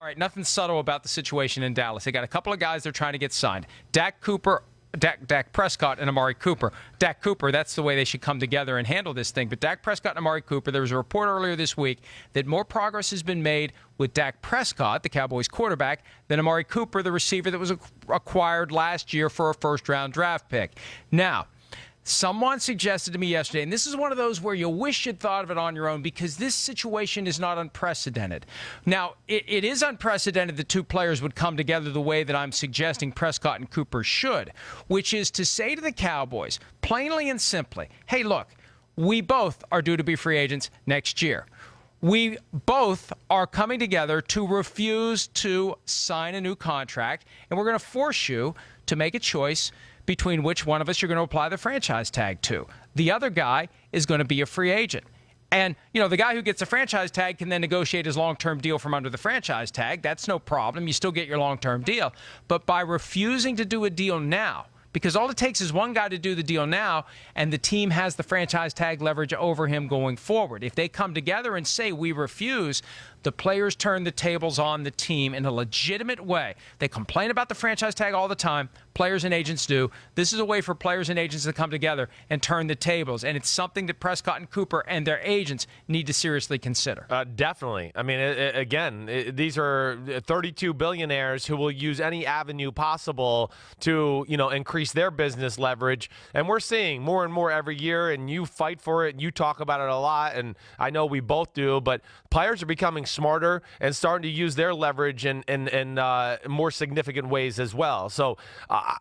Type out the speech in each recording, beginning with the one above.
All right, nothing subtle about the situation in Dallas. They got a couple of guys they're trying to get signed. Dak Prescott and Amari Cooper. Dak Cooper, that's the way they should come together and handle this thing. But Dak Prescott and Amari Cooper, there was a report earlier this week that more progress has been made with Dak Prescott, the Cowboys quarterback, than Amari Cooper, the receiver that was acquired last year for a first-round draft pick. Now, someone suggested to me yesterday, and this is one of those where you wish you'd thought of it on your own because this situation is not unprecedented. Now, it is unprecedented that two players would come together the way that I'm suggesting Prescott and Cooper should, which is to say to the Cowboys, plainly and simply, hey, look, we both are due to be free agents next year. We both are coming together to refuse to sign a new contract, and we're going to force you to make a choice between which one of us you're going to apply the franchise tag to. The other guy is going to be a free agent. And, the guy who gets a franchise tag can then negotiate his long-term deal from under the franchise tag. That's no problem. You still get your long-term deal. But by refusing to do a deal now, because all it takes is one guy to do the deal now, and the team has the franchise tag leverage over him going forward. If they come together and say, we refuse, the players turn the tables on the team in a legitimate way. They complain about the franchise tag all the time. Players and agents do. This is a way for players and agents to come together and turn the tables. And it's something that Prescott and Cooper and their agents need to seriously consider. Definitely. I mean, these are 32 billionaires who will use any avenue possible to, increase their business leverage. And we're seeing more and more every year, and you fight for it, and you talk about it a lot, and I know we both do, but players are becoming smarter and starting to use their leverage in more significant ways as well. So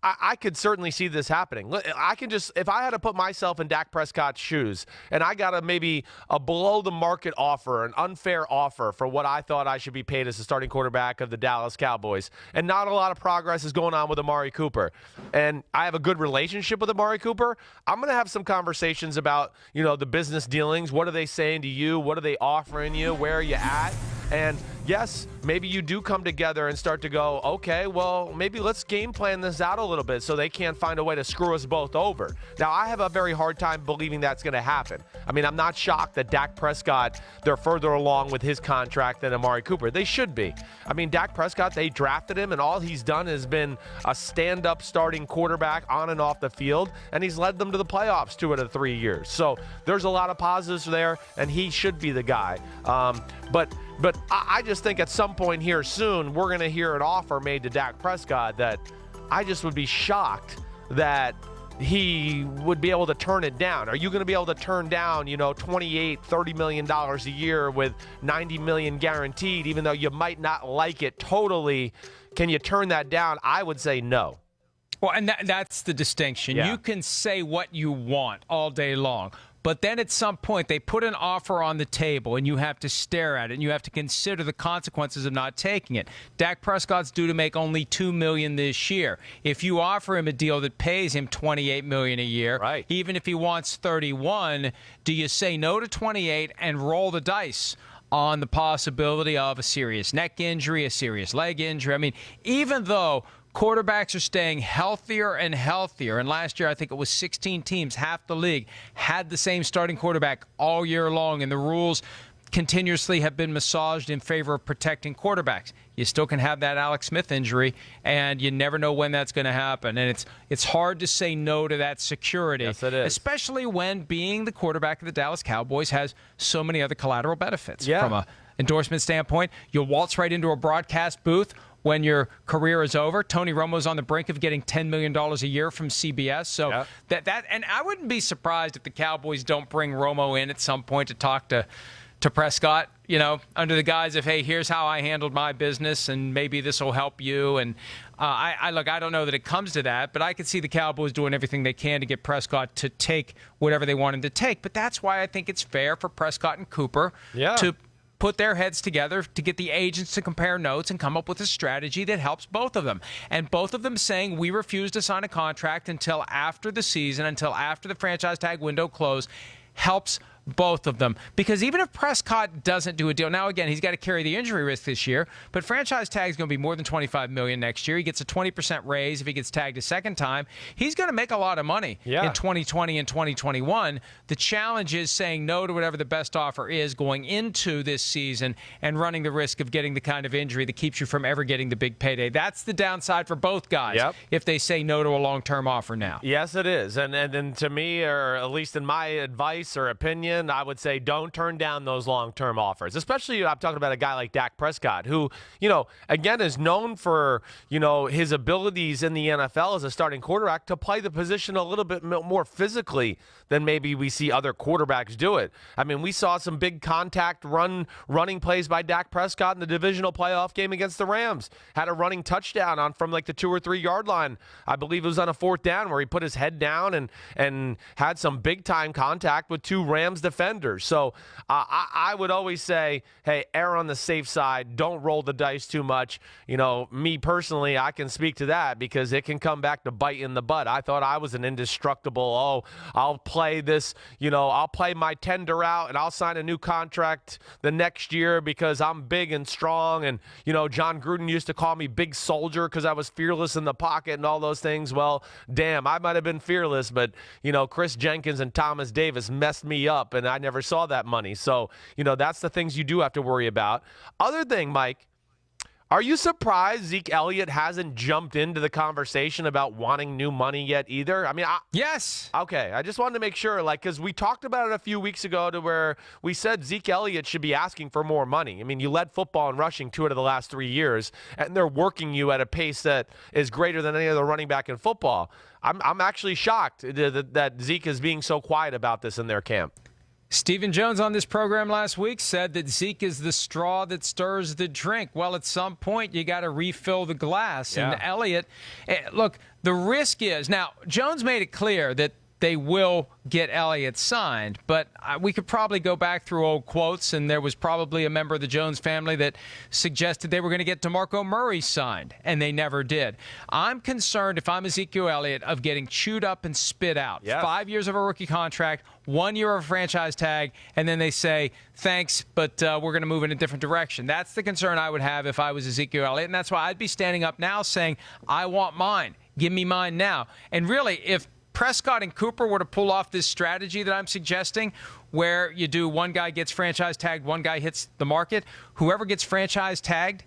I could certainly see this happening. If I had to put myself in Dak Prescott's shoes and I got maybe a below-the-market offer, an unfair offer for what I thought I should be paid as the starting quarterback of the Dallas Cowboys, and not a lot of progress is going on with Amari Cooper, and I have a good relationship with Amari Cooper, I'm going to have some conversations about, the business dealings. What are they saying to you? What are they offering you? Where are you at? And yes, maybe you do come together and start to go, okay, well, maybe let's game plan this out a little bit so they can't find a way to screw us both over. Now, I have a very hard time believing that's going to happen. I mean, I'm not shocked that Dak Prescott, they're further along with his contract than Amari Cooper. They should be. I mean, Dak Prescott, they drafted him, and all he's done has been a stand-up starting quarterback on and off the field, and he's led them to the playoffs 2 out of 3 years. So there's a lot of positives there, and he should be the guy. But I just think at some point here soon, we're going to hear an offer made to Dak Prescott that I just would be shocked that he would be able to turn it down. Are you going to be able to turn down, $28, $30 million a year with $90 million guaranteed, even though you might not like it totally? Can you turn that down? I would say no. Well, and that's the distinction. Yeah. You can say what you want all day long. But then at some point, they put an offer on the table, and you have to stare at it, and you have to consider the consequences of not taking it. Dak Prescott's due to make only $2 million this year. If you offer him a deal that pays him $28 million a year, right, even if he wants 31, do you say no to 28 and roll the dice on the possibility of a serious neck injury, a serious leg injury? I mean, even though quarterbacks are staying healthier and healthier. And last year, I think it was 16 teams, half the league, had the same starting quarterback all year long. And the rules continuously have been massaged in favor of protecting quarterbacks. You still can have that Alex Smith injury, and you never know when that's going to happen. And it's hard to say no to that security. Yes, it is. Especially when being the quarterback of the Dallas Cowboys has so many other collateral benefits. Yeah. From an endorsement standpoint, you'll waltz right into a broadcast booth when your career is over. Tony Romo's on the brink of getting $10 million a year from CBS. So yeah. And I wouldn't be surprised if the Cowboys don't bring Romo in at some point to talk to Prescott, under the guise of, hey, here's how I handled my business, and maybe this will help you. And I don't know that it comes to that, but I could see the Cowboys doing everything they can to get Prescott to take whatever they want him to take. But that's why I think it's fair for Prescott and Cooper to put their heads together to get the agents to compare notes and come up with a strategy that helps both of them. And both of them saying we refuse to sign a contract until after the season, until after the franchise tag window close, helps both of them. Because even if Prescott doesn't do a deal, now again, he's got to carry the injury risk this year, but franchise tag is going to be more than $25 million next year. He gets a 20% raise if he gets tagged a second time. He's going to make a lot of money in 2020 and 2021. The challenge is saying no to whatever the best offer is going into this season and running the risk of getting the kind of injury that keeps you from ever getting the big payday. That's the downside for both guys if they say no to a long-term offer now. Yes, it is. And to me, or at least in my advice or opinion, I would say don't turn down those long-term offers, especially I'm talking about a guy like Dak Prescott, who, again, is known for, his abilities in the NFL as a starting quarterback to play the position a little bit more physically than maybe we see other quarterbacks do it. I mean, we saw some big contact running plays by Dak Prescott in the divisional playoff game against the Rams. Had a running touchdown from like the 2 or 3 yard line. I believe it was on a 4th down where he put his head down and had some big-time contact with 2 Rams defenders. So I would always say, hey, err on the safe side. Don't roll the dice too much. Me personally, I can speak to that because it can come back to bite in the butt. I thought I was an indestructible, I'll play this, I'll play my tender out and I'll sign a new contract the next year because I'm big and strong. And, John Gruden used to call me Big Soldier because I was fearless in the pocket and all those things. Well, damn, I might have been fearless, but, Chris Jenkins and Thomas Davis messed me up and I never saw that money. So, that's the things you do have to worry about. Other thing, Mike, are you surprised Zeke Elliott hasn't jumped into the conversation about wanting new money yet either? I mean, yes. Okay, I just wanted to make sure, because we talked about it a few weeks ago to where we said Zeke Elliott should be asking for more money. I mean, you led football in rushing 2 out of the last 3 years, and they're working you at a pace that is greater than any other running back in football. I'm actually shocked that Zeke is being so quiet about this in their camp. Stephen Jones on this program last week said that Zeke is the straw that stirs the drink. Well, at some point, you got to refill the glass. And Elliott, look, the risk is, now, Jones made it clear that they will get Elliott signed, but we could probably go back through old quotes, and there was probably a member of the Jones family that suggested they were going to get DeMarco Murray signed, and they never did. I'm concerned, if I'm Ezekiel Elliott, of getting chewed up and spit out. Yes. 5 years of a rookie contract, 1 year of a franchise tag, and then they say, thanks, but we're going to move in a different direction. That's the concern I would have if I was Ezekiel Elliott, and that's why I'd be standing up now saying, I want mine. Give me mine now. And really, if Prescott and Cooper were to pull off this strategy that I'm suggesting, where you do one guy gets franchise tagged, one guy hits the market, whoever gets franchise tagged,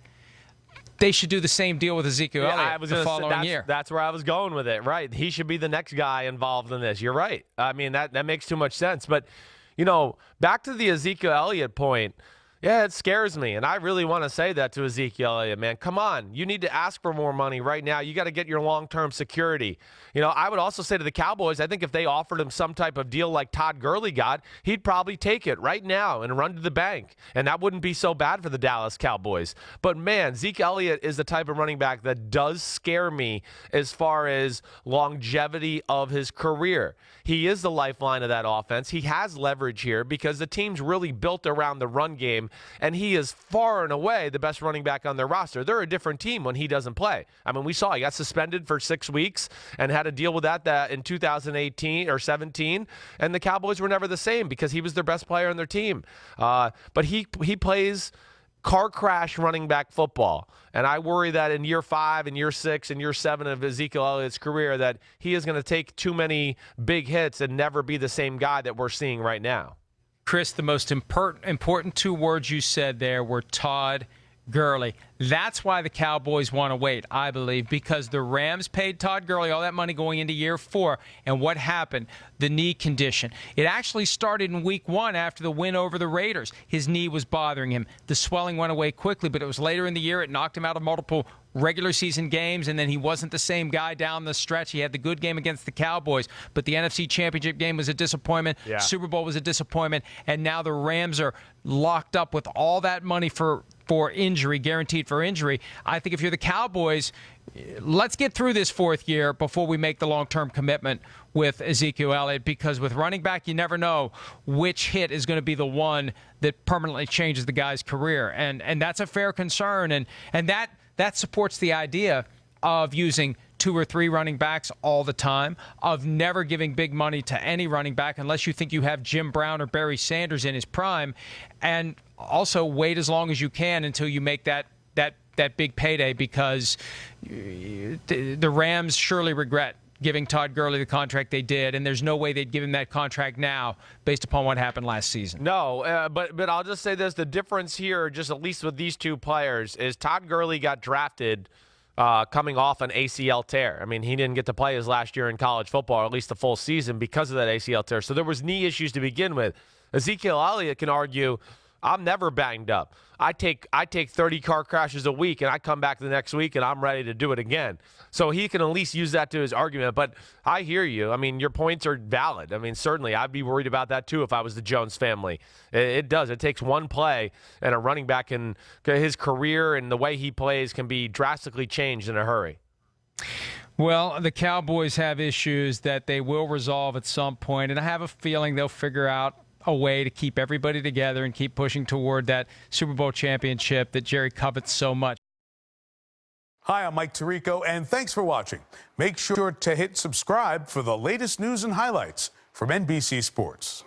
they should do the same deal with Ezekiel Elliott the following year. That's where I was going with it, right? He should be the next guy involved in this. You're right. I mean, that makes too much sense. But, back to the Ezekiel Elliott point, yeah, it scares me, and I really want to say that to Ezekiel Elliott, man. Come on. You need to ask for more money right now. You got to get your long-term security. I would also say to the Cowboys, I think if they offered him some type of deal like Todd Gurley got, he'd probably take it right now and run to the bank, and that wouldn't be so bad for the Dallas Cowboys. But, man, Zeke Elliott is the type of running back that does scare me as far as longevity of his career. He is the lifeline of that offense. He has leverage here because the team's really built around the run game, and he is far and away the best running back on their roster. They're a different team when he doesn't play. I mean, we saw he got suspended for 6 weeks and had to deal with that in 2018 or 17, and the Cowboys were never the same because he was their best player on their team. But he plays car crash running back football. And I worry that in year 5 and year 6 and year 7 of Ezekiel Elliott's career that he is going to take too many big hits and never be the same guy that we're seeing right now. Chris, the most important 2 words you said there were Todd Gurley. That's why the Cowboys want to wait, I believe, because the Rams paid Todd Gurley all that money going into year 4. And what happened? The knee condition. It actually started in week 1 after the win over the Raiders. His knee was bothering him. The swelling went away quickly, but it was later in the year. It knocked him out of multiple regular season games, and then he wasn't the same guy down the stretch. He had the good game against the Cowboys, but the NFC Championship game was a disappointment. Yeah. Super Bowl was a disappointment, and now the Rams are locked up with all that money for injury, guaranteed for injury. I think if you're the Cowboys, let's get through this 4th year before we make the long-term commitment with Ezekiel Elliott, because with running back, you never know which hit is going to be the one that permanently changes the guy's career. And that's a fair concern, and that supports the idea of using 2 or 3 running backs all the time, of never giving big money to any running back unless you think you have Jim Brown or Barry Sanders in his prime, and also wait as long as you can until you make that big payday, because the Rams surely regret giving Todd Gurley the contract they did, and there's no way they'd give him that contract now based upon what happened last season. No, but I'll just say this. The difference here, just at least with these two players, is Todd Gurley got drafted coming off an ACL tear. I mean, he didn't get to play his last year in college football, or at least the full season, because of that ACL tear. So there was knee issues to begin with. Ezekiel Elliott can argue, I'm never banged up. I take 30 car crashes a week, and I come back the next week, and I'm ready to do it again. So he can at least use that to his argument. But I hear you. I mean, your points are valid. I mean, certainly, I'd be worried about that too if I was the Jones family. It does. It takes one play, and a running back can, his career and the way he plays can be drastically changed in a hurry. Well, the Cowboys have issues that they will resolve at some point, and I have a feeling they'll figure out a way to keep everybody together and keep pushing toward that Super Bowl championship that Jerry covets so much. Hi, I'm Mike Tirico, and thanks for watching. Make sure to hit subscribe for the latest news and highlights from NBC Sports.